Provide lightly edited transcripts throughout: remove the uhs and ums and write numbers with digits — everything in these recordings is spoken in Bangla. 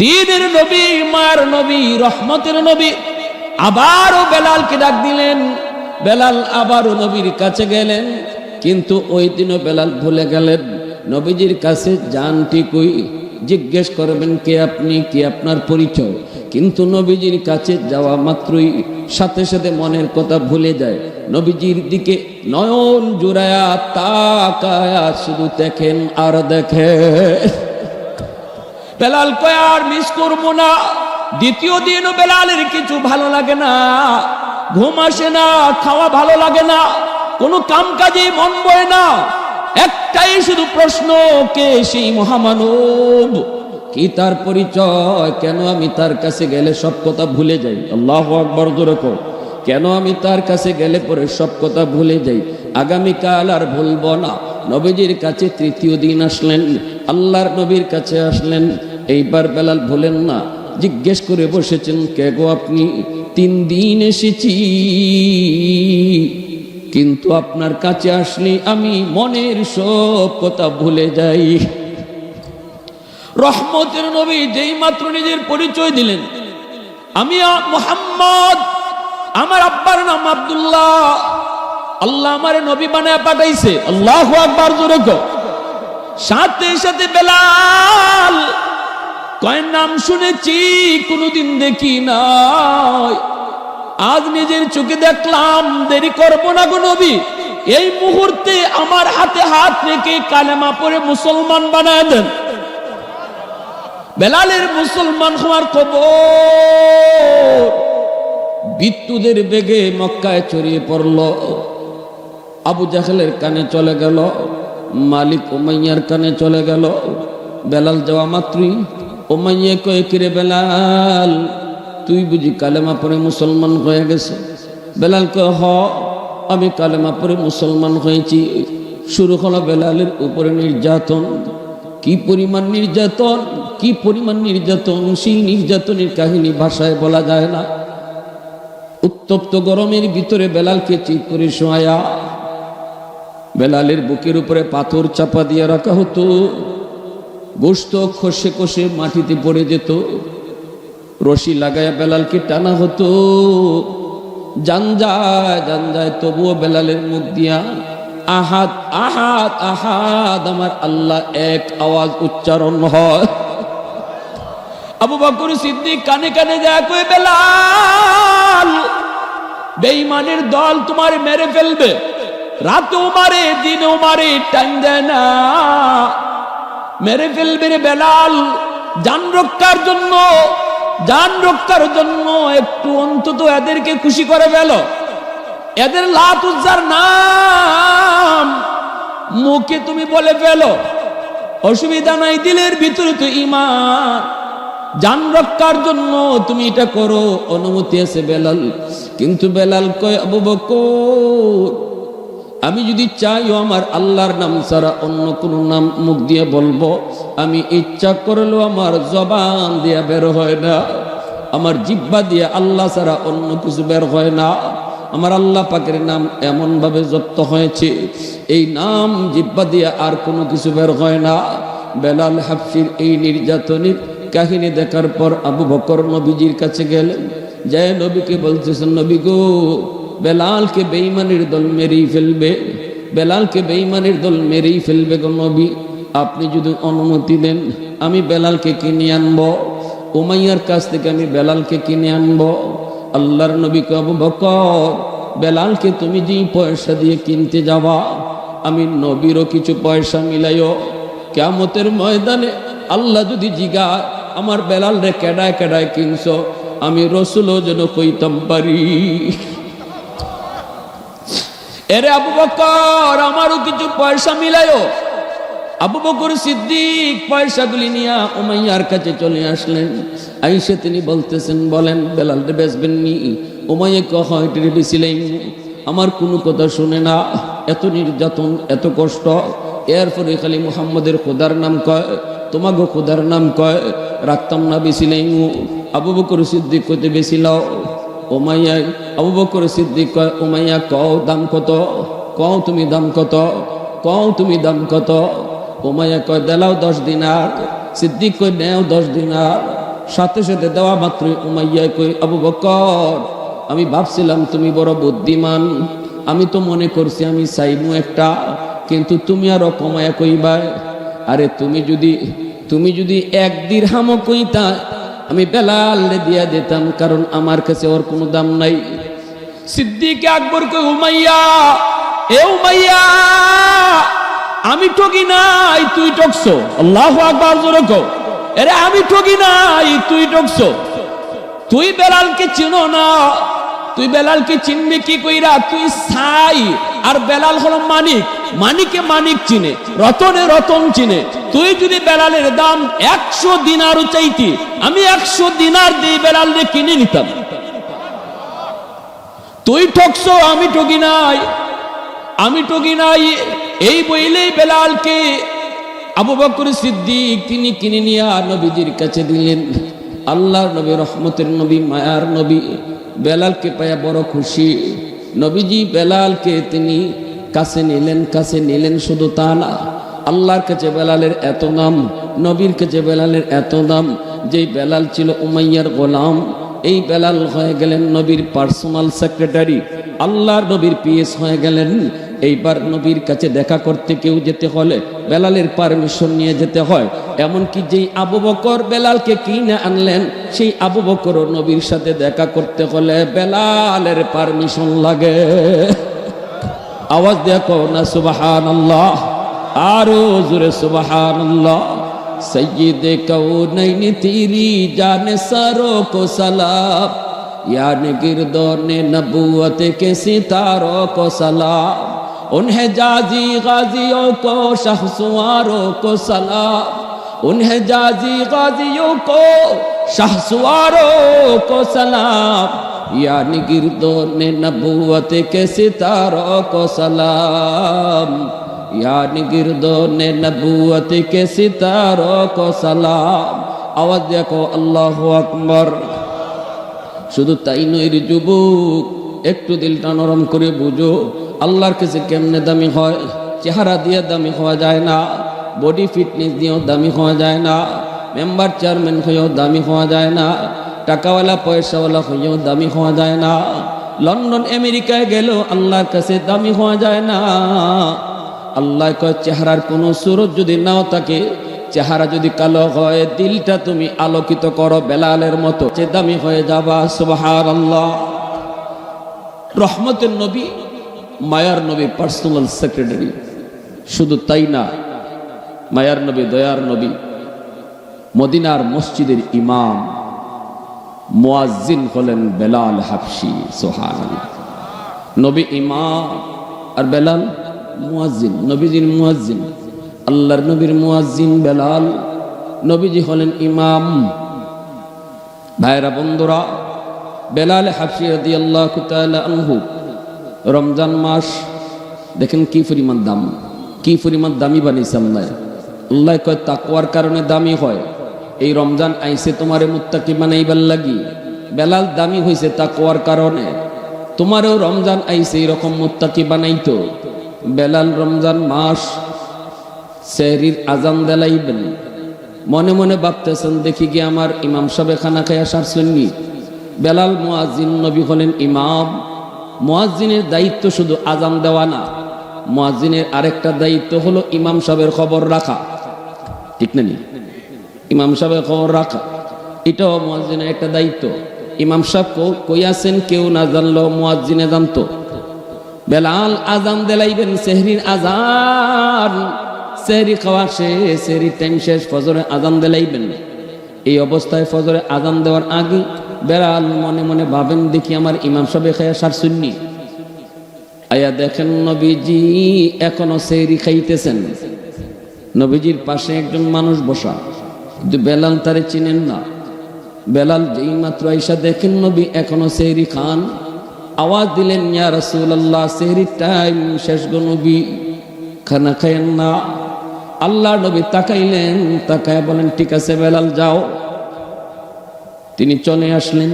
দ্বীনের নবী, মার নবী, রহমতের নবী আবারও বেলালকে ডাক দিলেন। বেলাল আবারও নবীর কাছে গেলেন, কিন্তু ওই দিনও বেলাল ভুলে গেলেন নবীজির কাছে যান ঠিকই, জিজ্ঞেস করবেন কে আপনি, কি আপনার পরিচয়। কিন্তু নবীজির কাছে যাওয়া মাত্রই সাথে সাথে মনের কথা ভুলে যায়। নবীজির দিকে নয়ন জুড়ায়া তাকায়া শুধু দেখেন আর দেখে। বেলাল কয় আর মিস করবো না। দ্বিতীয় দিনও বেলালের কিছু ভালো লাগে না, ঘুম আসে না, খাওয়া ভালো লাগে না, কোনো কাম কাজে মন বয় না। একটাই শুধু প্রশ্ন, কে সেই মহামানব, কি তার পরিচয়, কেন আমি তার কাছে গেলে সব কথা ভুলে যাই। আল্লাহু আকবার জোরে কও। কেন আমি তার কাছে গেলে পরে সব কথা ভুলে যাই, আগামীকাল আর ভুলবো না। নবীজির কাছে তৃতীয় দিন আসলেন, আল্লাহর নবীর কাছে আসলেন। এইবার বেলাল ভুলেন না, জিজ্ঞেস করে বসেছেন কে গো আপনি। 3 দিন এসেছি, কিন্তু আপনার কাছে আসলে আমি মনের সব কথা ভুলে যাই। রহমতের নবী যেই মাত্র নিজের পরিচয় দিলেন, আমি মুহাম্মদ, আমার আব্বার নাম আব্দুল্লাহ, আল্লাহ আমারে নবী বানায় পাঠাইছে। আল্লাহু আকবার জোরে কও। সাথে সাথে বেলাল কয় নাম শুনেছি, কোনদিন দেখি নাই, আজ নিজের চোখে দেখলাম, দেরি করব না গো নবী, এই মুহূর্তে আমার হাতে হাত রেখে কালেমা পড়ে মুসলমান বানায় দেন। বেলালের মুসলমান হওয়ার খবর বিদ্যুতের বেগে মক্কায় ছড়িয়ে পড়ল। আবু জাহেলের কানে চলে গেল, মালিক উমাইয়ার কানে চলে গেল। বেলাল যাওয়া মাত্রই উমাইয়া কয়ে কিরে বেলাল, তুই বুঝি কালেমা পড়ে মুসলমান হয়ে গেছে? বেলাল কয়ে হ, আমি কালেমা পড়ে মুসলমান হয়েছি। শুরু হলো বেলালের উপরে নির্যাতন। কি পরিমাণ নির্যাতন, কি পরিমাণ নির্যাতন, সেই নির্যাতনের কাহিনী ভাষায় বলা যায় না। উত্তপ্ত গরমের ভিতরে বেলালকে চিৎ করে শোয়া, বেলালের বুকের উপরে পাথর চাপা দিয়ে রাখা হতো, গোশত খসে খসে মাটিতে পড়ে যেত, রশি লাগায়া বেলালকে টানা হতো, জান যায়, তবুও বেলালের মুখ দিয়া আহাদ আহাদ আহাদ আমার আল্লাহ এক আওয়াজ উচ্চারণ হয়। আবু বকর সিদ্দিক কানে কানে যায় কই বেলাল, বেঈমানের দল তোমার মেরে ফেলবে, রাতেও মারে দিনেও মারে, টাইম দেয় না, মেরে ফেলবে রে বেলাল। জান রক্ষার জন্য একটু অন্তত এদেরকে খুশি করে ফেল। এদের লাত উজ্জার নাম মুখে তুমি বলে ফেলো, অসুবিধা নাই, দিলের ভিতরে তো ঈমান, জান রক্ষার জন্য তুমি এটা করো, অনুমতি আছে বেলাল। কিন্তু বেলাল কয় আবু বকর, আমি যদি চাইও আমার আল্লাহর নাম ছাড়া অন্য কোনো নাম মুখ দিয়ে বলবো, আমি ইচ্ছা করলেও আমার জবান দিয়ে বের হয় না, আমার জিহ্বা দিয়ে আল্লাহ ছাড়া অন্য কিছু বের হয় না। আমার আল্লাহ পাকের নাম এমন ভাবে জপ্ত হয়েছে, এই নাম জিহ্বা দিয়ে আর কোনো কিছু বের হয় না। বেলাল হাবশির এই নির্যাতনের কাহিনী দেখার পর আবু বকর নবীজির কাছে গেলেন, যায় নবীকে বলতেছেন, নবী গো, বেলালকে বেঈমানের দল মেরেই ফেলবে, বেলালকে বেঈমানের দল মেরেই ফেলবে গো নবী, আপনি যদি অনুমতি দেন আমি বেলালকে কিনে আনবো, উমাইয়ার কাছ থেকে আমি বেলালকে কিনে আনবো। আল্লাহর নবী কয় আবু বকর, বেলালকে তুমি যেই পয়সা দিয়ে কিনতে যাবা, আমি নবীরও কিছু পয়সা মিলাইও, কিয়ামতের ময়দানে আল্লাহ যদি জিগায় আমার বেলাল রে কেডায় কেডায় কিনছো, আমি রসুলও যেন কইতাম পারি। এরে আবু বকর, আমারও কিছু পয়সা মিলাইও। আবু বকর সিদ্দিক পয়সাগুলি নিয়ে উমাইয়ার কাছে চলে আসলেন। আইসে তিনি বলতেছেন, বলেন বেলাল রে বেচবেন নি? উমাইয়া কয় রে বেচিলেন। আমার কোনো কথা শুনে না, এত নির্যাতন, এত কষ্ট, এরপরে খালি মুহাম্মদের খোদার নাম কয়, তোমাকে খোদার নাম কয়, রাখতাম না বেচিলেন। আবু বকর সিদ্দিক কইতে বেচিলাও। উমাইয়া, আবু বকর সিদ্দিক কয়, উমাইয়া কও দাম কত, কও তুমি দাম কত, কও তুমি দাম কত। উমাইয়া কয় দেলাও 10 দিনার। সিদ্দিক কয় নেও 10 দিনার। সাথে সাথে দেওয়া মাত্রই উমাইয়া কই, আবু বকর, আমি ভাবছিলাম তুমি বড় বুদ্ধিমান, আমি তো মনে করছি আমি চাইমু একটা, কিন্তু তুমি আরো কমায়া কইবা। আরে তুমি যদি 1 দিরহামও কইতা আমি বেলালে দিয়া দিতাম, কারণ আমার কাছে ওর কোনো দাম নাই। সিদ্দিক আকবর কই, উমাইয়া, এ উমাইয়া, আমি ঠকি নাই, তুই ঠকছো। আল্লাহু আকবার, জোরে কও। আরে আমি ঠকি নাই, তুই ঠকছো। তুই বেলালকে চিনো না, তুই বেলালকে চিনবি কি কইরা? তুই ছাই, আর বেলাল হলো মানিক, মানিকে মানিক চিনে, রতনে রতন চিনে। তুই যদি বেলালের দাম 100 দিনারও চাইতি, আমি 100 দিনার দিয়ে বেলালে কিনে নিতাম। তুই ঠকছো, আমি ঠকি নাই, আমি ঠকি নাই। এই বইলেই বেলালকে আবু বকর সিদ্দিক তিনি কিনে নিয়ে নবীজির কাছে দিলেন। আল্লাহর নবী, রহমতের নবী, মায়ার নবী বেলালকে পায়া বড় খুশি। নবীজি বেলালকে তিনি কাছে নিলেন। শুধু তা না, আল্লাহর কাছে বেলালের এত নাম, নবীর কাছে বেলালের এত নাম, যেই বেলাল ছিল উমাইয়ার গোলাম, এই বেলাল হয়ে গেলেন নবীর পার্সোনাল সেক্রেটারি, আল্লাহর নবীর পিএস হয়ে গেলেন। এইবার নবীর কাছে দেখা করতে কেউ যেতে হলে বেলালের পারমিশন নিয়ে যেতে হয়। এমনকি যেই আবু বকর বেলালকে কিনে আনলেন, সেই আবু বকরও নবীর সাথে দেখা করতে হলে বেলালের পারমিশন লাগে। আওয়াজ দেখো না সুবহানাল্লাহ, আরো জোরে সুবহানাল্লাহ। सैयद कौनैन तेरी जान सरों को सलाम, यानी गिरदों ने नबूवत के सितारों को सलाम, उन्हें जाजी गाजियों को शहसवारों को सलाम, उन्हें जाजी गाजियों को शहसवारों को सलाम, यानी गिरदों ने नबूवत के सितारों को सलाम, यानी गिरदों ने नबूवत के सितारों को सलाम। आवाज देखो अल्लाहु আকবার। শুধু তাই নয় রে যুবক, একটু দিলটা নরম করে বুঝো, আল্লাহর কাছে কেমনে দামি হয়। চেহারা দিয়ে দামি হওয়া যায় না, বডি ফিটনেস দিয়েও দামি হওয়া যায় না, মেম্বার চেয়ারম্যান হয়েও দামি হওয়া যায় না, টাকাওয়ালা পয়সাওয়ালা হয়েও দামি হওয়া যায় না, লন্ডন আমেরিকায় গেলেও আল্লাহর কাছে দামি হওয়া যায় না। আল্লাহ কয় চেহারার কোনো সুরত যদি নাও থাকে, চেহারা যদি কালো হয়, দিলটা তুমি আলোকিত করো বেলালের মতো, যে দামি হয়ে যাবা। সুবহানাল্লাহ। রহমতের নবী, মায়ার নবী, পার্সোনাল সেক্রেটারি। শুধু তাই না, মায়ার নবী, দয়ার নবী, মদিনার মসজিদের ইমাম, মুয়াজ্জিন হলেন বেলাল হাবশি। সুবহানাল্লাহ। নবী ইমাম আর বেলাল মুয়াজ্জিন, নবীজির মুয়াজ্জিন, আল্লাহর নবীর মুয়াজ্জিন বেলাল, নবীজি হলেন ইমাম। ভাইরা বন্ধুরা, বেলাল হাবশি রাদিয়াল্লাহু তাআলা আনহু, রমজান মাস দেখেন কি পরিমাণ দাম, কি পরিমাণ দামি বানিয়েছে আল্লাহ। আল্লাহ কয় তাকওয়ার কারণে দামি হয়। এই রমজান আইছে তোমারে মুত্তাকি বানাইবার লাগি। বেলাল দামি হয়েছে তাকওয়ার কারণে, তোমারও রমজান আইছে এরকম মুত্তাকি বানাইতো। বেলাল রমজান মাস সেহরির আজান দেলাইবেন, মনে মনে ভাবতেছেন দেখি গিয়ে আমার ইমাম সাহেব খানা খাইয়া সারছেননি। বেলাল মুয়াজ্জিন, নবী হলেন ইমাম। মুয়াজ্জিনের দায়িত্ব শুধু আজান দেওয়া না, মুয়াজ্জিনের আরেকটা দায়িত্ব হলো ইমাম সাহেবের খবর রাখা। ঠিক না? ইমাম সাহেবের খবর রাখা, এটাও মুয়াজ্জিনের একটা দায়িত্ব। ইমাম সাহেব কই আছেন কেউ না জানলো, মুয়াজ্জিনে জানতো। বেলাল আজান দেলাইবেন, সেহরির আজান, সেহরি খাওয়া শেষ, সেহরির টাইম শেষ, ফজরে আজান দেলাইবেন। এই অবস্থায় ফজরে আজান দেওয়ার আগে বেলাল মনে মনে ভাবেন দেখি আমার ইমাম সাহেব খাইয়া সারছেননি। আয়া দেখেন নবীজি এখনো সেহরি খাইতেছেন। নবীজির পাশে একজন মানুষ বসা, কিন্তু বেলাল তারে চিনেন না। বেলাল যেই মাত্র আইসা দেখেন নবী এখনো সেহরি খান, আওয়াজ দিলেন ইয়া রাসূলুল্লাহ, সেহরির টাইম শেষ গো নবী, খানা খায়েন না। আল্লাহ নবী তাকাইলেন, তাকায় বলেন ঠিক আছে বেলাল যাও। তিনি চলে আসলেন।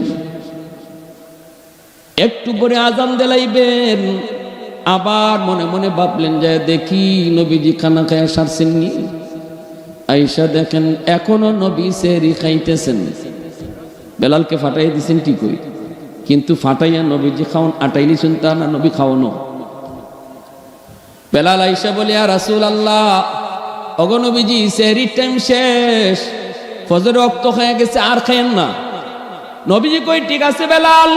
একটু পরে আজান দেলাইবেন, আবার মনে মনে ভাবলেন যে দেখি নবীজি খানা খায়া সারছেননি। আয়েশা দেখেন এখনো নবী সেহরি খাইতেছেন। বেলালকে ফাটাই দিছেন কি করি, কিন্তু ফাটাইয়া নবীজি খাওন আটাইলিছেন তা না, নবী খাওয়ানো। বেলাল আইসা বলে আর রাসূলুল্লাহ, ওগো নবীজি সেহরির টাইম শেষ, ফজর ওয়াক্ত হয়ে গেছে, আর খায়েন না। নবীজি কই ঠিক আছে বেলাল।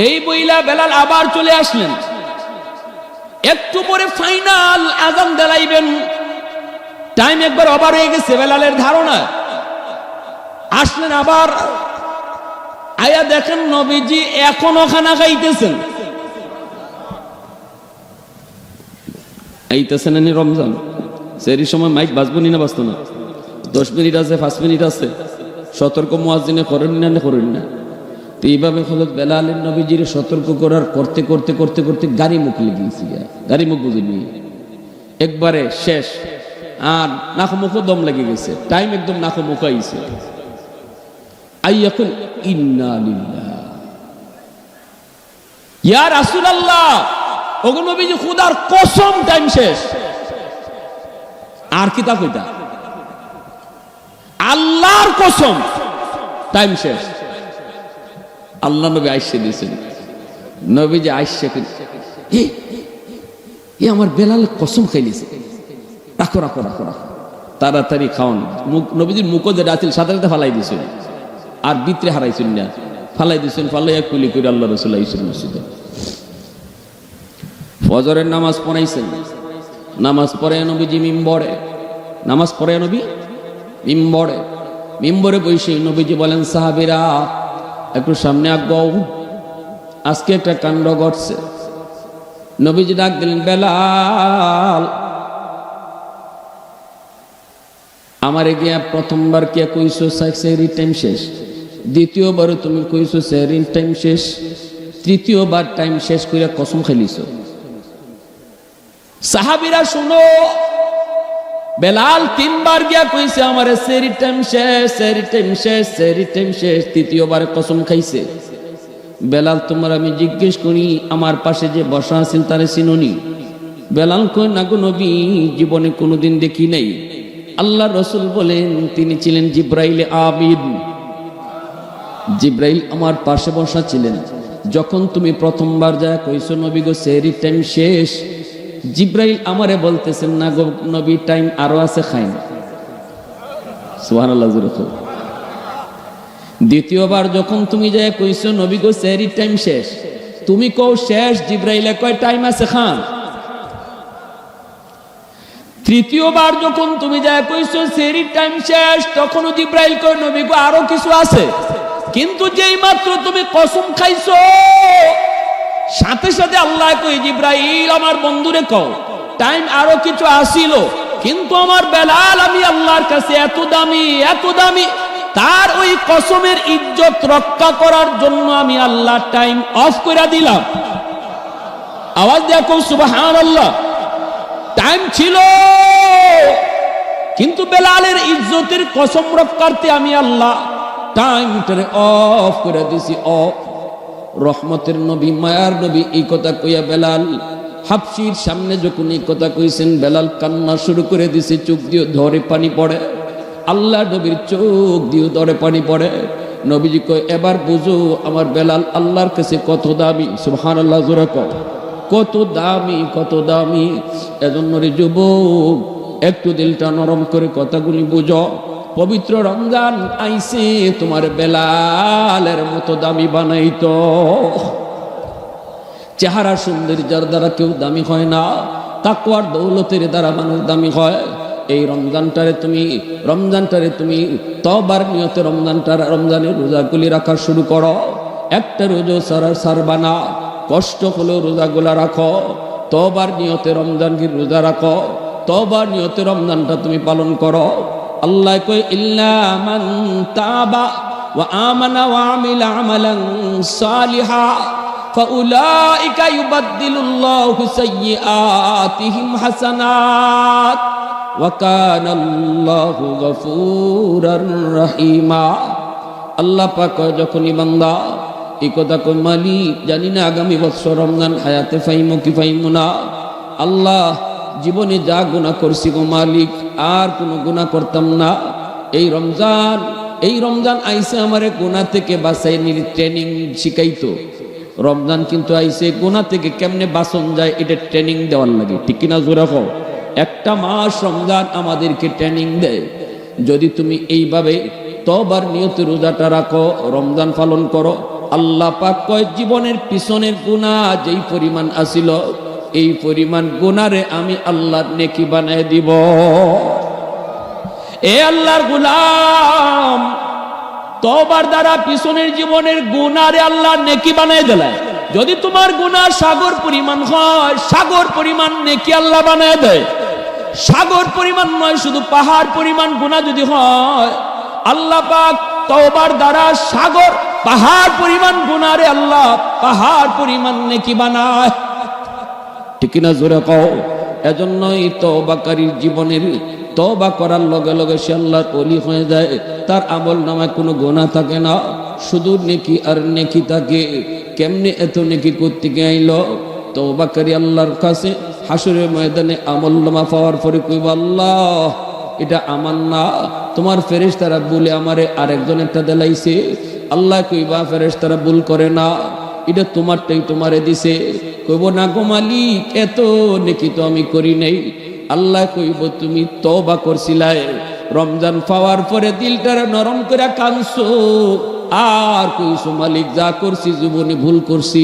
এই বইলা বেলাল আবার চলে আসলেন। একটু পরে ফাইনাল আযান দেলাইবেন, টাইম একবার ওভার হয়ে গেছে বেলালের ধারণা। আসলেন আবার, আয়া দেখেন নবীজি এখনো খানা খাইতেছেন। আইতেছেন এনে রমজান, সেরি সময় মাইক বাজবো না বাজতো না, 10 মিনিট আছে, 5 মিনিট আছে, সতর্ক মুয়াজ্জিনে করেন না করেন না। তো এইভাবে হযরত বেলালের নবীজির সতর্ক করার করতে করতে করতে করতে গাড়ি মুখ লেগেছি, গাড়ি মুখ বুঝিনি, একবারে শেষ। আর নাক মুখও দম লেগে গেছে, টাইম একদম নাক মুখ আইছে। আইয়াকুল ইন্না লিল্লাহ, ইয়া রাসূলুল্লাহ, ওগো নবীজি খুদার কসম টাইম শেষ। আর কি তা কইতা, আল্লাহর কসম টাইম শেষ। আল্লাহ নবী আইসে দিয়েছেন, নবীজি আইসে আমার বেলাল কসম খাইলিছে, রাখো রাখো রাখো রাখো, তাড়াতাড়ি খাওয়ান। নবীজির মুখ যে ডাছিল সাথে সাথে ফালাই দিয়েছেন, আর ভিতরে হারাইছেন না, ফালাই দিয়েছেন। ফালাইয়া কুলি করে আল্লাহ রাসূল আইসেন মসজিদে। ফজরের নামাজ পড়াইছেন, নামাজ পড়ে নবীজি মিম্বরে, নামাজ পড়ে নবী মিম্বরে, মিম্বরে বসে নবীজি বলেন সাহাবীরা একটু সামনে আগাও, আজকে একটা কাণ্ড ঘটছে। নবীজি ডাক দিলেন, বেলাল আমারে গিয়া প্রথমবার কে কইছো সেহরির টাইম শেষ, দ্বিতীয়বার তুমি কইছো সেহরির টাইম শেষ, তৃতীয়বার টাইম শেষ কইরা কসম খাইলিছো। সাহাবীরা শুনো, বেলাল 3 বার গিয়া কইছে আমারে সেহরির টাইম শেষ, সেহরির টাইম শেষ, সেহরির টাইম শেষ, তৃতীয়বার কসম খাইছে। বেলাল তোমার আমি জিজ্ঞেস করি, আমার পাশে যে বসা আছেন তারে চিনুনি? বেলাল কই না গো নবী, জীবনে কোনোদিন দেখি নাই। আল্লাহ রাসূল বলেন তিনি ছিলেন জিব্রাইল আবিদ, জিব্রাইল আমার পাশে বসা ছিলেন। যখন তুমি প্রথমবার যা কইছো নবী গো সেহরির টাইম শেষ, জিব্রাইল আমারে বলতেছেন না গো নবী টাইম আরো আছে, খাইন। সুবহানাল্লাহ। দ্বিতীয়বার যখন তুমি যা কইছো নবী গো সেহরির টাইম শেষ, তুমি কও শেষ, জিব্রাইলে কয় টাইম আছে, খান। তৃতীয়বার যখন তুমি যা কইছো সেহরির টাইম শেষ, তখনও জিব্রাইল কয় নবী গো আরো কিছু আছে। কিন্তু যেই মাত্র তুমি কসম খাইছো, সাথে সাথে আল্লাহ কই জিব্রাইল আমার বন্ধুরে কও টাইম আরো কিছু আসিল, কিন্তু আমার বেলাল আমি আল্লাহর কাছে এত দামি, এত দামি, তার ওই কসমের ইজ্জত রক্ষা করার জন্য আমি আল্লাহ টাইম অফ করে দিলাম। আওয়াজ দেখো সুবহানাল্লাহ। টাইম ছিল, কিন্তু বেলালের ইজ্জতের কসম রক্ষার্থে আমি আল্লাহ টাইমটারে অফ করে দিছি। অফ। রহমতের নবী, মায়ার নবী এই কথা কইয়া বেলাল হাবশির সামনে যখন এই কথা কইছেন, বেলাল কান্না শুরু করে দিছে, চোখ দিয়ে ধরে পানি পড়ে। আল্লাহ নবীর চোখ দিয়ে ধরে পানি পড়ে। নবীজি কয় এবার বুঝো আমার বেলাল আল্লাহর কাছে কত দামি। সুবহানাল্লাহ, জোরে কও কত দামি, কত দামি। এজন্য রে যুবক, একটু দিলটা নরম করে কথাগুলি বুঝো। পবিত্র রমজান আইছে, তোমার বেলালের মতো দামি বানাইতো। চেহারা সৌন্দর্যের দ্বারা কেউ দামি হয় না, তাকওয়ার দৌলতের দ্বারা মানুষ দামি হয়। এই রমজানটারে তুমি তওবার নিয়তে রমজানের রোজাগুলি রাখা শুরু করো। একটা রোজা সারবা না, কষ্ট হলেও রোজাগুলা রাখো। তওবার নিয়তে রমজানকে রোজা রাখো, তওবার নিয়তে রমজানটা তুমি পালন করো। আল্লাহ কই ইল্লা মান তাবা ওয়া আমানা ওয়া আমিলা আমালান সালিহা ফাউলাইকা ইউবাদদিলুল্লাহু সাইয়্যাতিহিম হাসানাত ওয়া কানাল্লাহু গফুরার রহিমা। আল্লাহ পাক যখনই বান্দা এই কথা কই, মালিক জানি না আগামী বছর রমজান হায়াতে ফাইমো কি ফাইমো না। আল্লাহ জীবনে যা গুনাহ করছি গো মালিক, আর কোনো গুনাহ করতাম না। এই রমজান এই রমজান আইসে আমারে গুনাহ থেকে বাঁচাই ট্রেনিং শিখাইতো। রমজান কিন্তু আইসে গুনাহ থেকে কেমনে বাঁচন যায় এটা ট্রেনিং দেওয়ার লাগে, ঠিক কিনা জোরে কও। একটা মাস রমজান আমাদেরকে ট্রেনিং দেয়। যদি তুমি এইভাবে তওবার নিয়তে রোজাটা রাখো, রমজান পালন করো, আল্লাহ পাক কয় জীবনের পিছনের গুনাহ যেই পরিমাণ আসিল এই পরিমাণ গুনারে আমি আল্লাহর নেকি বানায় দিব। এ আল্লাহর গোলাম, তওবার দ্বারা পিছনের জীবনের গুনারে আল্লাহর নেকি বানায় দেয়। যদি তোমার গুনাহ সাগর পরিমাণ হয়, সাগর পরিমাণ নেকি আল্লাহ বানায় দেয়। সাগর পরিমাণ নয়, শুধু পাহাড় পরিমাণ গুনাহ যদি হয়, আল্লাহ পাক তওবার দ্বারা সাগর পাহাড় পরিমাণ গুনারে আল্লাহ পাহাড় পরিমাণ নেকি বানায়, ঠিক না জোরে কও। এজন্যই তওবাকারীর জীবনের তওবা করার লগে লগে সে আল্লাহর ওলি হয়ে যায়। তার আমল নামায় কোনো গুনাহ থাকে না, শুধু নেকি আর নেকি থাকে। কেমনে এত নেকি করতে গেল? তওবাকারী আল্লাহর কাছে হাসরের ময়দানে আমল নামা পাওয়ার পরে কইব, আল্লাহ এটা আমার না, তোমার ফেরেশতারা বলে আমারে আরেকজন একটা দেলাইছে। আল্লাহ কইবা ফেরেশতারা ভুল করে না, এটা তোমারটাই তোমারে দিছে। কইব না গো মালিক, এত নেকি তো আমি করি নাই। আল্লাহ কইব তুমি তওবা করছিলাই, রমজান পাওয়ার পরে দিলটারে নরম করে কাঁদছো আর কইছো মালিক যা করছি জীবনে ভুল করছি।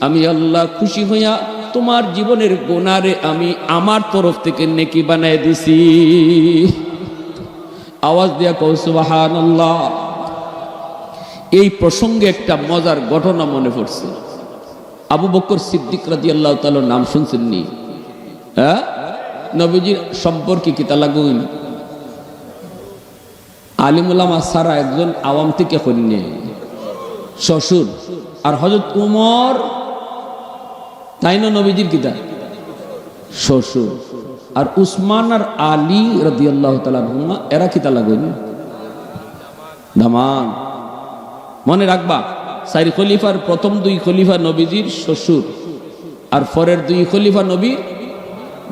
আমি আল্লাহ খুশি হইয়া তোমার জীবনের গুনারে আমি আমার তরফ থেকে নেকি বানায় দিছি। আওয়াজ দিয়া কও সুবহানাল্লাহ। এই প্রসঙ্গে একটা মজার ঘটনা মনে পড়ছে। আবু বকর সিদ্দিক রাদিয়াল্লাহু তাআলা নাম শুনছেন নি? হ্যাঁ, নবীজির সম্পর্কে কি তা লাগুন? আলিম উলামা সারা একজন আওয়াম থেকে করিনে শ্বশুর। আর হযরত উমর তাই না নবীজির কিতা শ্বশুর। আর উসমান আর আলী রাদিয়াল্লাহু তাআলা আনহুমা এরা কিতা লাগুন? দামান। মনে রাখবা, চার খলিফার প্রথম দুই খলিফা নবীজির শ্বশুর আর পরের দুই খলিফা নবীর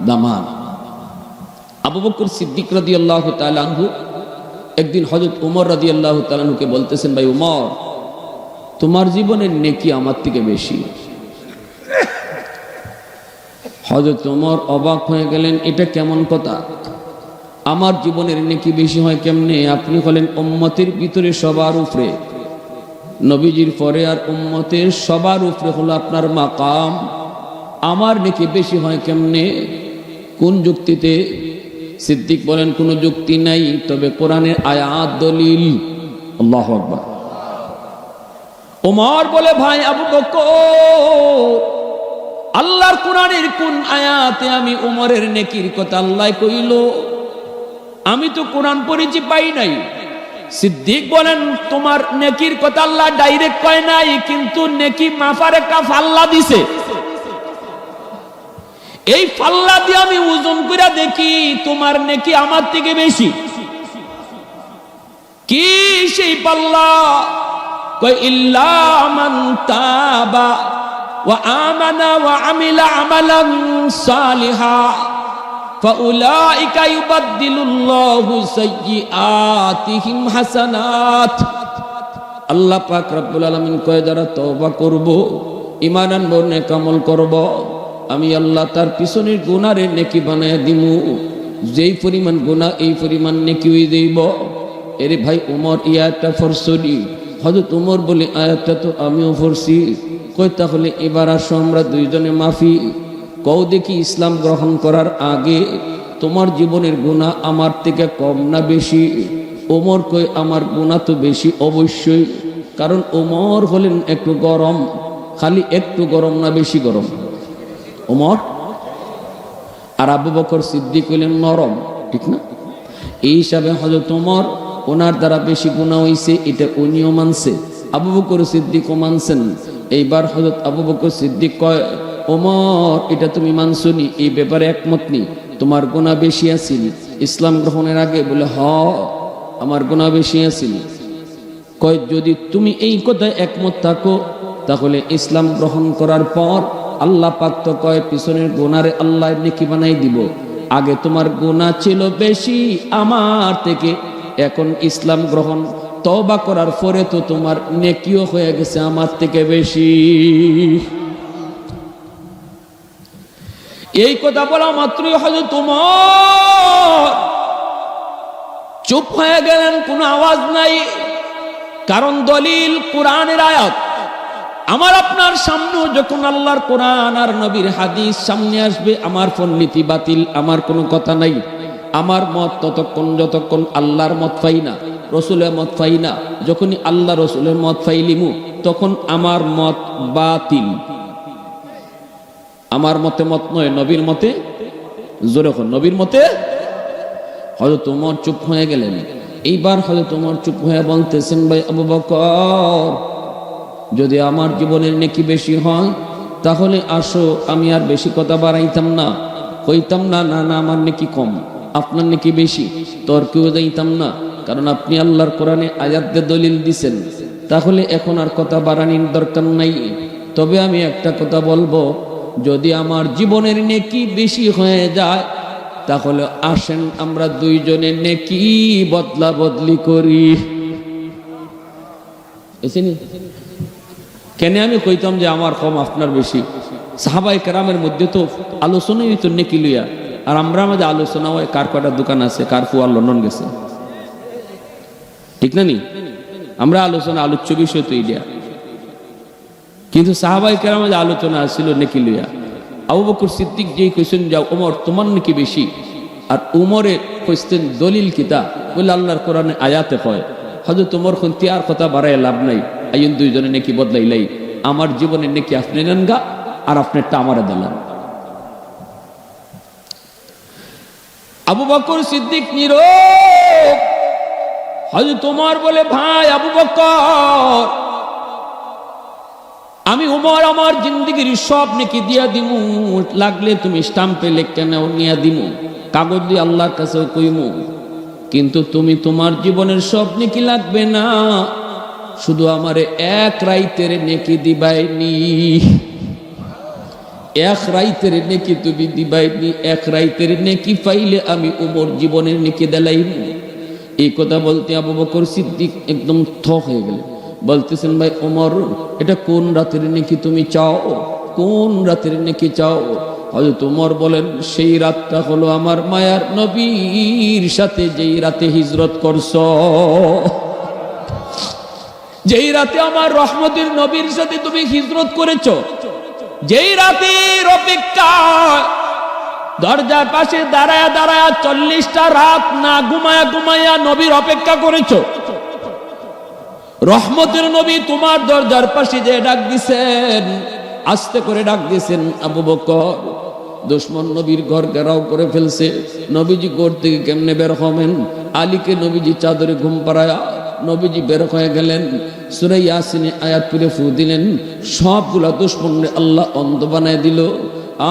দামান। আবু বকর সিদ্দিক রাদিয়াল্লাহু তাআলা আনহু একদিন হযরত উমর রাদিয়াল্লাহু তাআলা আনহুকে বলতেছেন, ভাই উমর, তোমার জীবনের নেকি আমার থেকে বেশি। হযরত উমর অবাক হয়ে গেলেন, এটা কেমন কথা? আমার জীবনের নেকি বেশি হয় কেমনে? আপনি হলেন উম্মতের ভিতরে সবার উপরে, নবীজির পরে আর উম্মতের সবার উপরে হলো আপনার মাকাম, আমার নেকি বেশি হয় কেমনে? কোন যুক্তিতে? সিদ্দিক বলেন কোনো যুক্তি নাই, তবে কোরআনের আয়াত দলিল। আল্লাহু আকবার। ওমর বলে, ভাই আবু বকর, আল্লাহর কোরআনের কোন আয়াতে আমি উমরের নেকির কথা আল্লাহ কইল? আমি তো কোরআন পড়েছি, পাই নাই। সিদ্দিক বলেন, তোমার নেকির কথা আল্লাহ ডাইরেক্ট কয় নাই, কিন্তু নেকি মাফার একটা ফাল্লা দিছে। এই ফাল্লা দিয়ে আমি ওজন করে দেখি তোমার নেকি আমার থেকে বেশি। কি সেই পাল্লা? কয় ইল্লা মান তাবা ওয়া আমানা ওয়া আমিলা আমালান সালিহা ফাউলাইকা ইউবাদদিলুল্লাহু সাইয়্যাতিহিম হাসানাত। আল্লাহ পাক রব্বুল আলামিন কয়, যারা তওবা করব, ঈমান আনবো, নেক আমল করব, আমি আল্লাহ তার পিছনের গুনারে নেকি বানায় দিমু। যেই পরিমাণ গুনাহ এই পরিমাণ নেকি হয়ে দেব। এরে ভাই উমর ইয়াটা ফরসনি। হযরত উমর বলে, আয়াতটা তো আমিও পড়ছি। কই তাহলে এবার আসো আমরা দুইজনে মাফি কও দেখি, ইসলাম গ্রহণ করার আগে তোমার জীবনের গুনাহ আমার থেকে কম না বেশি? ওমর কই, আমার গুনাহ তো বেশি অবশ্যই, কারণ ওমর হলেন একটু গরম। খালি একটু গরম না, বেশি গরম ওমর। আর আবু বকর সিদ্দিক হলেন নরম, ঠিক না? এই হিসাবে হযরত ওমর ওনার দ্বারা বেশি গুনাহ হইছে, এটা উনিও মানছে, আবু বকর সিদ্দিকও মানছেন। এইবার হযরত আবু বকর সিদ্দিক কয়, ওমর এটা তুমি মানছনি, এই ব্যাপারে একমত নি? তোমার গুনাহ বেশি আছিল ইসলাম গ্রহণের আগে? বলে হ, আমার গুনাহ বেশি আছিল। কয় যদি তুমি এই কথায় একমত থাকো, তাহলে ইসলাম গ্রহণ করার পর আল্লাহ পাক তো কয় পিছনের গুনারে আল্লাহ নেকি বানাই দিব। আগে তোমার গুনাহ ছিল বেশি আমার থেকে, এখন ইসলাম গ্রহণ তওবা করার পরে তো তোমার নেকিও হয়ে গেছে আমার থেকে বেশি। এই কথা বলা মাত্রই হযরত ওমর চুপ হয়ে গেলেন, কোনো আওয়াজ নাই। কারণ দলিল কোরআনের আয়াত। আমার আপনার সামনে যখন আল্লাহর কোরআন আর নবীর হাদিস সামনে আসবে, আমার নীতি বাতিল, আমার কোনো কথা নাই। আমার মত ততক্ষণ যতক্ষণ আল্লাহর মত পাই না, রসুলের মত পাই না। যখনই আল্লাহ রসুলের মত পাইলিমু তখন আমার মত বাতিল। আমার মতে মত নয়, নবীর মতে। জোরে কোন নবীর মতে। হযরত ওমর চুপ হয়ে গেলেন। এইবার হযরত ওমর চুপ হয়ে বলতেছেন, ভাই আবু বকর, যদি আমার জীবনের নেকি বেশি হয় তাহলে আসো, আমি আর বেশি কথা বাড়াইতাম না, কইতাম না না না আমার নেকি কম, আপনার নেকি বেশি, তর্কেও যাইতাম না। কারণ আপনি আল্লাহর কোরআনে আয়াত দিয়ে দলিল দিছেন, তাহলে এখন আর কথা বাড়ানোর দরকার নাই। তবে আমি একটা কথা বলবো, যদি আমার জীবনের নেকি বেশি হয়ে যায় তাহলে আসেন আমরা দুইজনে নেকি বদলা বদলি করি। কেন আমি কইতাম যে আমার কম আপনার বেশি? সাহাবাই কেরামের মধ্যে তো আলোচনাই হইতো নেকি লইয়া, আর আমরা আমাদের আলোচনা হয় কার কটা দোকান আছে, কার ফুয়ার লন্ডন গেছে, ঠিক না নি? আমরা আলোচনা আলোচ্য বিষয় তো ইডিয়া। কিন্তু সাহাবাই কেরামের আলোচনা ছিল নেকি লইয়া। আবু বকর সিদ্দিক যেই কইছেন যাও ওমর তোমার নাকি বেশি, আর উমরে কইছেন দলিল কিতা, বলে আল্লাহর কোরআনে আয়াতে হয়। হযরত ওমর কোন তিয়ার কথা বাড়ায় লাভ নাই, আইন দুইজনে নাকি বদলাইলাই, আমার জীবনে নাকি আপনি নেন গা, আর আপনারটা আমারে দিলেন। আবু বকর সিদ্দিক নীরব। হযরত ওমর বলে, ভাই আবু বকর, আমি ওমর আমার জিন্দেগির সব নেকি দিয়া দিমু, লাগলে তুমি স্টাম্পে লেখা নাও নিয়া দিমু, কাগজ দিয়ে আল্লাহর কাছে কইমু, কিন্তু তুমি তোমার জীবনের সব নেকি লাগবে না, শুধু আমারে এক রাইতের নেকি দিবাইনি, এক রাইতের নেকি তুমি দিবাইনি, এক রাইতের নেকি পাইলে আমি ওমর জীবনের নেকি দেলাইমু। এই কথা বলতে আবু বকর সিদ্দিক একদম থ হয়ে গেলেন। বলতেছেন, ভাই ওমর, এটা কোন রাতের নেকি তুমি চাও, কোন রাতের নেকি চাও? হযরত ওমর বলেন, সেই রাতটা হলো আমার মায়ার নবীর সাথে যেই রাতে হিজরত করছো, যেই রাতে আমার রহমতের নবীর সাথে তুমি হিজরত করেছো, যেই রাতের অপেক্ষা দরজার পাশে দাঁড়ায়া দাঁড়ায়া 40টা রাত না ঘুমায়া ঘুমায়া নবীর অপেক্ষা করেছো। রহমতের নবী তোমার দরজার পাশে যে ডাক দিছেন, আস্তে করে ডাক দিছেন, আবু বকর, দুশমন নবীর ঘর ঘেরাও করে ফেলছে, নবীজি ঘর থেকে কেমনে বের হবেন? আলীকে নবীজি চাদরে ঘুম পাড়ায়া নবীজি বের হয়ে গেলেন, সূরা ইয়াসিনে আয়াত পড়ে ফু দিলেন, সবগুলা দুশমনে আল্লাহ অন্ধ বানায় দিল।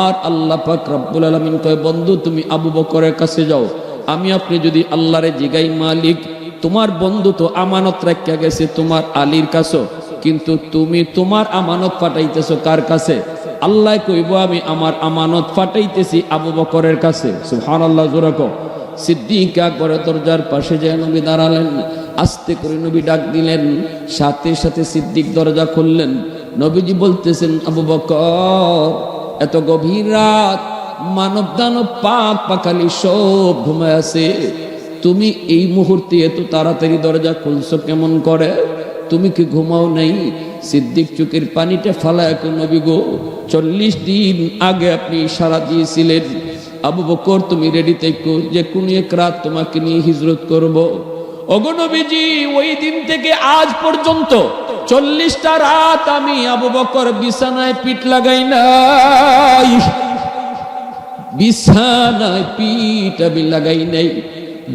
আর আল্লাহ পাক রব্বুল আলামিন কয়, বন্ধু তুমি আবু বকরের কাছে যাও, আমি আপনি যদি আল্লাহরে জিগাই, মালিক তোমার বন্ধু তো আমানত রাখিয়া গেছে তোমার আলীর কাছে, কিন্তু তুমি তোমার আমানত পাঠাইতেছো কার কাছে? আল্লাহ কইব, আমি আমার আমানত পাঠাইতেছি আবু বকরের কাছে। সুবহানাল্লাহ, জোরে কও। সিদ্দিক আকবর দরজার পাশে যে নবী দাঁড়ালেন, আস্তে করে নবী ডাক দিলেন, সাথে সাথে সিদ্দিক দরজা খুললেন। নবীজি বলতেছেন, আবু বকর, এত গভীর রাত, মানব দানব পাক পাখালি সব ঘুমায় আছে, তুমি এই মুহূর্তে এত তাড়াতাড়ি দরজা খুলছো কেমন করে? তুমি কি ঘুমাও নাই? সিদ্দিক চোখের পানিটা ফালায়, নবী গো, 40 দিন আগে আপনি ইশারা দিয়েছিলেন, আবু বকর তুমি রেডি থেকো, যে কোনো এক রাত তোমাকে নিয়ে হিজরত করব। ওগো নবীজি, ওই দিন থেকে আজ পর্যন্ত 40টা রাত আমি আবু বকর বিছানায় পিঠ লাগাই নাই, বিছানায় পিঠ আমি লাগাই নাই,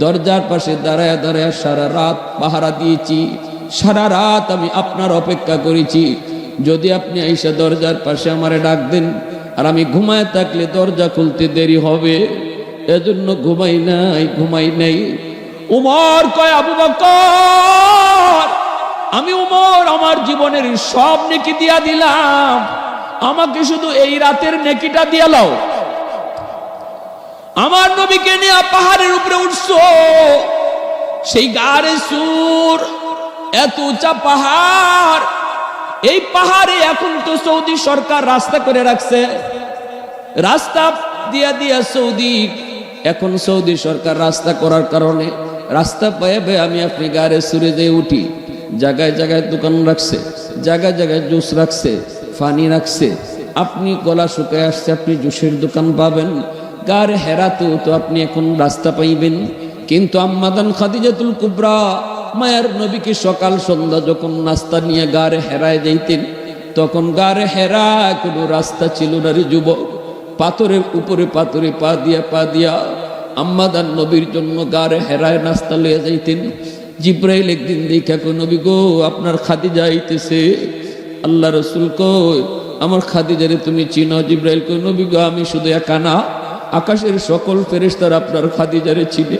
দরজার পাশে দাঁড়ায় দাঁড়ায় সারা রাত পাহারা দিয়েছি, সারা রাত আমি আপনার অপেক্ষা করেছি। যদি আপনি আইসা দরজার পাশে আমারে ডাক দেন, আর আমি ঘুমায় থাকলে দরজা খুলতে দেরি হবে, এজন্য ঘুমাই নাই। উমর কয়, আবু বকর, আমি উমর আমার জীবনের সব নেকি দিয়া দিলাম, আমাকে শুধু এই রাতের নেকিটা দিয়া লাও। আমার নবীকে নিয়ে পাহাড়ের উপরে উঠছো, সেই গারে সুর এত উঁচা পাহাড়, এই পাহাড়ে এখন তো সৌদি সরকার রাস্তা করে রাখছে, রাস্তা দিয়া দিয়া সৌদি, এখন সৌদি সরকার রাস্তা করার কারণে রাস্তা পায়ে পায়ে আমি আপনি গাড়ি সুরে দিয়ে উঠি। জায়গায় জায়গায় দোকান রাখছে, জায়গায় জায়গায় জুস রাখছে, পানি রাখছে। আপনি গলা শুকায় আসছে, আপনি জুসের দোকান পাবেন। গাড়ি হেরাতেও তো আপনি এখন রাস্তা পাইবেন। কিন্তু আম্মাদান খাদিজাতুল কুবরা মায়ার নবীকে সকাল সন্ধ্যা যখন নাস্তা নিয়ে গাড়ি হেরায় যাইতেন, তখন গাড়ি হেরা কোনো রাস্তা ছিল না রে যুবক। পাথরের উপরে পাথরে পা দিয়া আম্মাদান নবীর জন্য গাড়ি হেরায় নাস্তা লইয়া যাইতেন। জিব্রাইল একদিন দেখা কই, নবী গো আপনার খাদিজা আইতেছে। আল্লাহ রসুল কই, আমার খাদিজারে তুমি চিনো? জিব্রাইল কই, নবী গো আমি শুধু একা না, আকাশের সকল ফেরেশতারা আপনার খাদিজারে চিনে।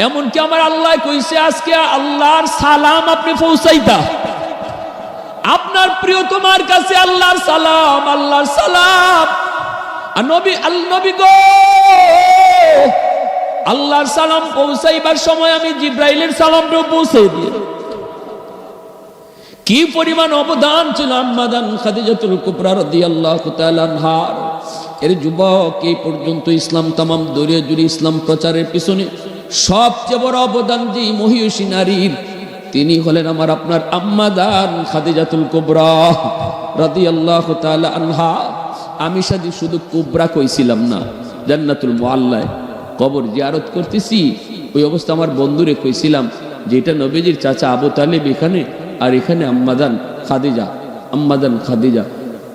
এমনকি আমার আল্লাহ কইছে আজকে আল্লাহর সালাম আপনি পৌঁছাইতা, আপনার প্রিয় তোমার কাছে আল্লাহর সালাম, আল্লাহর সালাম। আর নবী গো আল্লাহর সালাম পৌঁছাইবার সময় আমি জিব্রাইলের সালামটাও পৌঁছে দিয়ে। কি পরিমাণ অবদান ছিল আম্মাদান খাদিজাতুল কুবরা রাদিয়াল্লাহু তাআলা আনহার। এর যুবক, এই পর্যন্ত ইসলাম তামাম দরিয়া জুড়ে ইসলাম প্রচারের পিছনে সবচেয়ে বড় অবদান যে মহিয়সী নারীর, তিনি হলেন আমার আপনার আম্মাদান খাদিজাতুল কুবরা রাদিয়াল্লাহু তাআলা আনহা। আমি শুধু কুবরা কইছিলাম না, জান্নাতুল মুআল্লায় কবর জিয়ারত করতেছি, ওই অবস্থা আমার বন্ধুরে কইছিলাম যে এটা নবীজির চাচা আবু তালেব এখানে, আর এখানে আম্মাদান খাদিজা।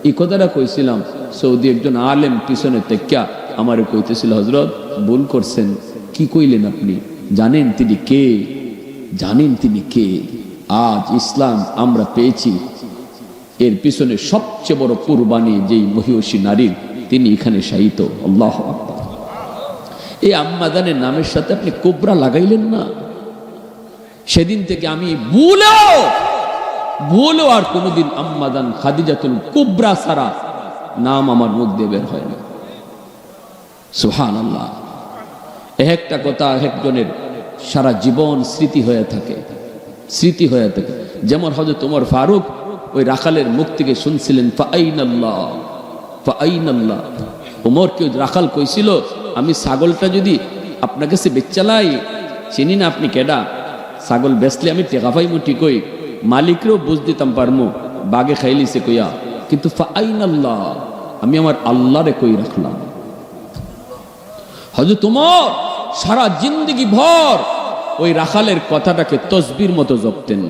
এই কথাটা কইছিলাম। সৌদি একজন আলেম পিছনে তেক্কা আমারে কইতেছিল, হযরত ভুল করছেন। কি কইলেন আপনি? জানেন তিনি কে? জানেন তিনি কে? আজ ইসলাম আমরা পেয়েছি, এর পিছনে সবচেয়ে বড় কুরবানি যেই মহিয়সী নারীর, তিনি এখানে শায়িত। আল্লাহু আকবার। এই আম্মাদানের নামের সাথে আপনি কুবরা লাগাইলেন না। সেদিন থেকে আমি ভুলেও আর কোনোদিন আম্মাদান খাদিজাতুল কুবরা ছাড়া নাম আমার মুখ দিয়ে বের হয় না। সুবহানাল্লাহ। একটা কথা একজনের সারা জীবন স্মৃতি হয়ে থাকে। যেমন হযরত ওমর ফারুক ওই রাখালের মুখ থেকে শুনছিলেন, ফাআইনাল্লাহ। ওমরকে রাখাল কইছিল, আমি ছাগলটা যদি আপনার কাছে বেচালাই, চিনি না আপনি কেডা, ছাগল বেচলে আমি টেকা পাইমু ঠিকই, মালিকরেও বুঝ দিতাম পারমু, বাগে খাইলিছে কইয়া, কিন্তু ফাআইনাল্লাহ, আমি আমার আল্লাহরে কই রাখলাম। হযরত ওমর সারা জিন্দেগি ভর ওই রাখালের কথাটাকে তসবির মতো জপতেন।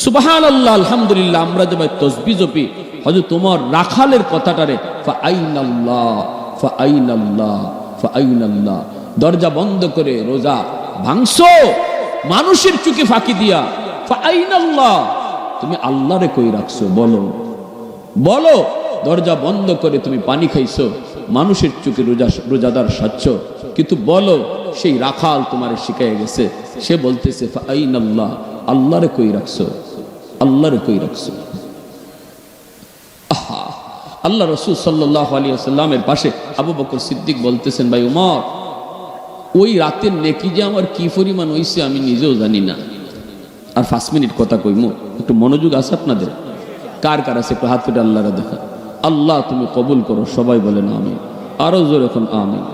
সুবহানাল্লাহ, আলহামদুলিল্লাহ। আমরা যেভাবে তসবি জপি, হযরত ওমর রাখালের কথাটারে ফাআইনাল্লাহ। দরজা বন্ধ করে রোজা ভাঙছো, মানুষের চোখে ফাঁকি দিয়া, ফাআইনাল্লাহ, তুমি আল্লাহরে কই রাখছো? বলো। দরজা বন্ধ করে তুমি পানি খাইছো, মানুষের চোখে রোজাদার সাচ্ছ, কিন্তু বলো সেই রাখাল তোমারে শিখাই গেছে, সে বলতেছে ফাআইনাল্লাহ, আল্লাহরে কই রাখছো? আল্লাহ রাসূল সাল্লাল্লাহু আলাইহি ওয়াসাল্লামের পাশে আবু বকর সিদ্দিক বলতেছেন, ভাই ওমর, ওই রাতের নেকি যে আমার কি পরিমাণ হইছে আমি নিজেও জানি না। আর 5 মিনিট কথা কইমু, একটু মনোযোগ আছে আপনাদের? কার কার আছে একটু হাত তুলে আল্লাহরে দেখা। আল্লাহ তুমি কবুল করো, সবাই বলেন আমিন। আরো জোর এখন আমিন।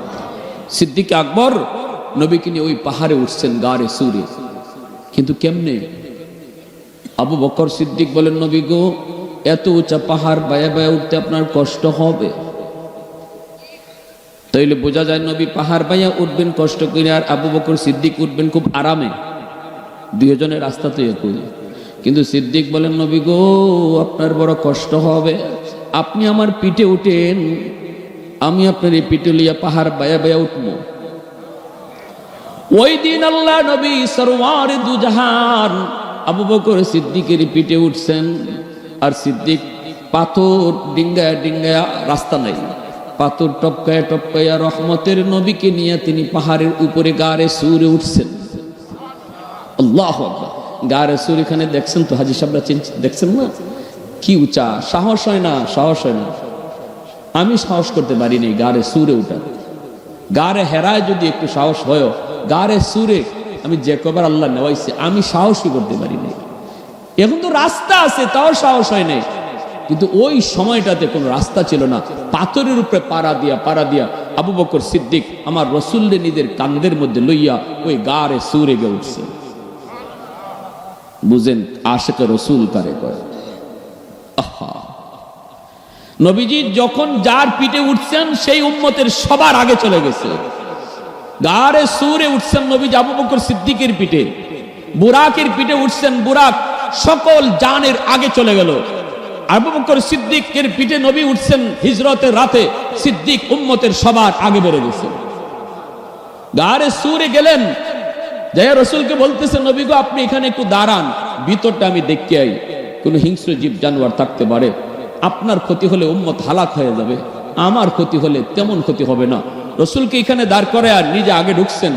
সিদ্দিক আকবর নবীকে নিয়ে ওই পাহাড়ে উঠছেন গারে সুরে, কিন্তু কেমনে? আবু বকর সিদ্দিক বলেন, নবী গো, এত উঁচা পাহাড় বায়া বায়া উঠতে আপনার কষ্ট হবে। তাইলে বোঝা যায় নবী পাহাড় বায়া উঠবেন কষ্ট করে, আর আবু বকর সিদ্দিক উঠবেন খুব আরামে। দুইজনের রাস্তা তো একই, কিন্তু সিদ্দিক বলেন, নবী গো, আপনার বড় কষ্ট হবে। আপনি আমার পিঠে উঠেন, আমি আপনার এই পিঠে লিয়া পাহাড় বায়া বায়া উঠবো। ওই দিন আল্লাহ নবী সরওয়ারে দু জাহান আবু বকর সিদ্দিকের পিঠে উঠছেন, আর সিদ্দিক পাথর ডিঙ্গায়া ডিঙ্গায়া, রাস্তা নাই, পাথর টপকায়া টপকায়া রহমতের নবীকে নিয়ে তিনি পাহাড়ের উপরে গারে সুরে উঠছেন। আল্লাহু আকবার। গারে সুর এখানে দেখছেন তো, হাজী সাহেবরা দেখছেন না কি উঁচা? সাহস হয় না। আমি সাহস করতে পারি নাই গারে সুরে উঠার। গারে হেরায় যদি একটু সাহস হয়, গারে সুরে আমি যে কবার আল্লাহ নেওয়াইছে আমি সাহসই করতে পারি নাই। এখন তো রাস্তা আছে তাও সাহস হয় নাই, কিন্তু ওই সময়টাতে কোনো রাস্তা ছিল না। পাথরের উপরে পাড়া দিয়া আবু বকর সিদ্দিক আমার রসুলকে নিজের কান্দের মধ্যে লইয়া ওই গারে সুরে গে উঠছে। বুঝেন আশিকে রসুল কারে কয়। নবীজি যখন যার পিঠে উঠছেন সেই উম্মতের সবার আগে চলে গেছে। গারে সুরে উঠছেন নবীজি আবু বকর সিদ্দিকের পিঠে, বুরাকের পিঠে উঠছেন, বুরাক সকল জানের আগে চলে গেল। আবু বকর সিদ্দিকের পিঠে নবী উঠছেন হিজরতের রাতে, সিদ্দিক উম্মতের সবার আগে বেড়ে গেছে। গারে সুরে গেলেন, যাই রসুলকে বলতেছেন নবী গো আপনি এখানে একটু দাঁড়ান, ভিতরটা আমি দেখতে আই, কোন হিংস্র জীব জানোয়ার থাকতে পারে, আপনার ক্ষতি হলে উম্মত হালাক হয়ে যাবে, আমার ক্ষতি হলে তেমন ক্ষতি হবে না। রসুলকে এখানে দাঁড় করে আর নিজে আগে ঢুকছেন,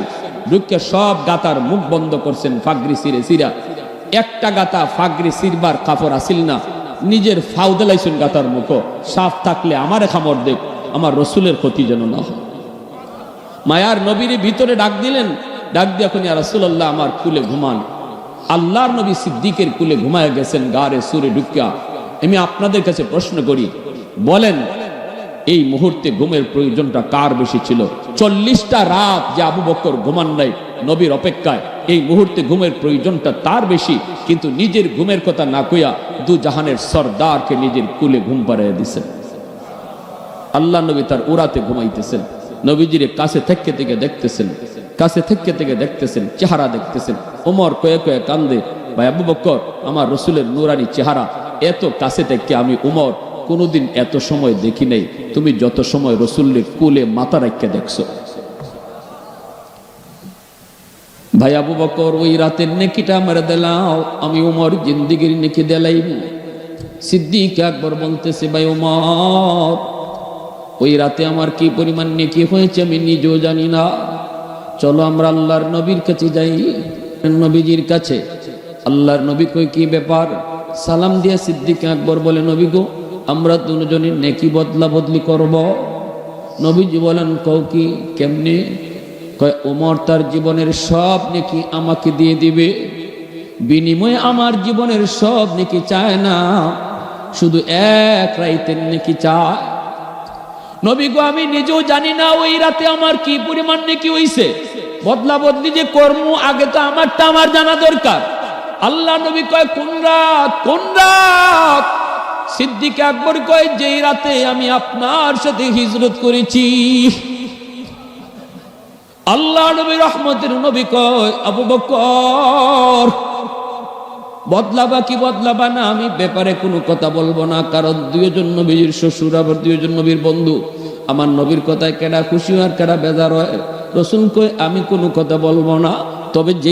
ঢুকে সব গাতার মুখ বন্ধ করছেন, ফাগরি সিরা একটা গাতা ফাগরি সিরবার কাপড় আসিল না, নিজের ফাউ দিলাইছেন গাতার মুখ, সাফ থাকলে আমারে খামর দেখ, আমার রসুলের ক্ষতি যেন না হয়। মায়ার নবীর ভিতরে ডাক দিলেন, ডাক দিয়ে এখন ইয়া রাসূলুল্লাহ আমার কুলে ঘুমান। আল্লাহর নবী সিদ্দিকের কুলে ঘুমায় গেছেন গারে সুরে ঢুকিয়া। আমি আপনাদের কাছে প্রশ্ন করি, বলেন এই মুহূর্তে ঘুমের প্রয়োজনটা কার বেশি ছিল? 40টা রাত যে আবু বকর ঘুমান নাই নবীর অপেক্ষায়, এই মুহূর্তে ঘুমের প্রয়োজনটা তার বেশি, কিন্তু নিজের ঘুমের কথা না কইয়া দু জাহানের সরদারকে নিজের কুলে ঘুম পাড়াইয়া দিছেন। আল্লাহ নবী তার উরাতে ঘুমাইতেছেন, নবীজির কাছে থেকে দেখতেছেন, কাছে থেকে দেখতেছেন, চেহারা দেখতেছেন। ওমর কয়ে কয়ে কান্দে, ভাই আবু বকর আমার রসুলের নুরানি চেহারা এত কাছে থেকে আমি উমর কোনোদিন এত সময় দেখি নাই, তুমি যত সময় রসুলের কুলে মাথা রাখতে দেখছো। ভাই আবু বকর ওই রাতের নেকিটা আমার দিলাও, আমি উমর জিন্দিগির নেকি দিলাইব। সিদ্দিক আকবর বলতেছে, ভাই উমর ওই রাতে আমার কি পরিমাণ নেকি হয়েছে আমি নিজেও জানি না, চলো আমরা আল্লাহর নবীর কাছে যাই। নবীজির কাছে আল্লাহর নবী কই কি ব্যাপার? সালাম দিয়া সিদ্দিক আকবর বলে, নবী গো আমরা দুজনের নেকি বদলা বদলি করব। নবীজি বলেন, কও কি কেমনে? কয় ওমর তার জীবনের সব নেকি আমাকে দিয়ে দিবে, বিনিময়ে আমার জীবনের সব নেকি চায় না, শুধু এক রাইতের নেকি চায়। নবী গো আমি নিজেও জানি না ওই রাতে আমার কি পরিমাণ নেকি হইছে, বদলা বদলি যে কর্ম আগে তো আমারটা আমার জানা দরকার। আল্লাহ নবী কয় কোন রাত? কোন রাত? সিদ্দিক আকবর কয় যেই রাতে আমি আপনার সাথে হিজরত করেছি। আল্লাহ নবী রহমতের নবী কয়, আবু বকর বদলাবা কি বদলাবা না আমি ব্যাপারে কোনো কথা বলবো না, কারণ দুইজন নবীর শ্বশুর আবার দুইজন নবীর বন্ধু, আমার নবীর কথায় কেডা খুশি আর কেডা বেজার হয়। রসুল কয় আমি কোনো কথা বলবো না, তবে যে